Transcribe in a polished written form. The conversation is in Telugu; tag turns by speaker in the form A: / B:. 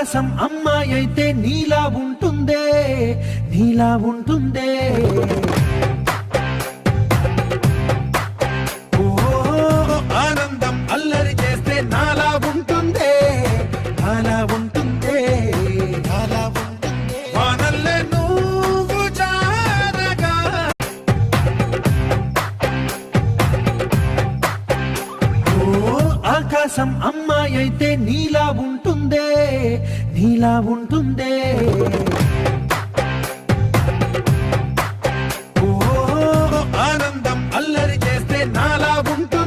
A: ఆకాశం అమ్మాయి అయితే నీలా ఉంటుందే, నీలా ఉంటుందే. ఓ ఆనందం అల్లరి చేస్తే నాలా ఉంటుందే, నాలా ఉంటుందే, నాలా ఉంటుందే. వానల్లే నువ్వు జారగా ఆకాశం అమ్మాయి అయితే నీలా ఉంటుందే, నీలా ఉంటుందే. ఓ ఆనందం అల్లరి చేస్తే నాలా ఉంటుంది.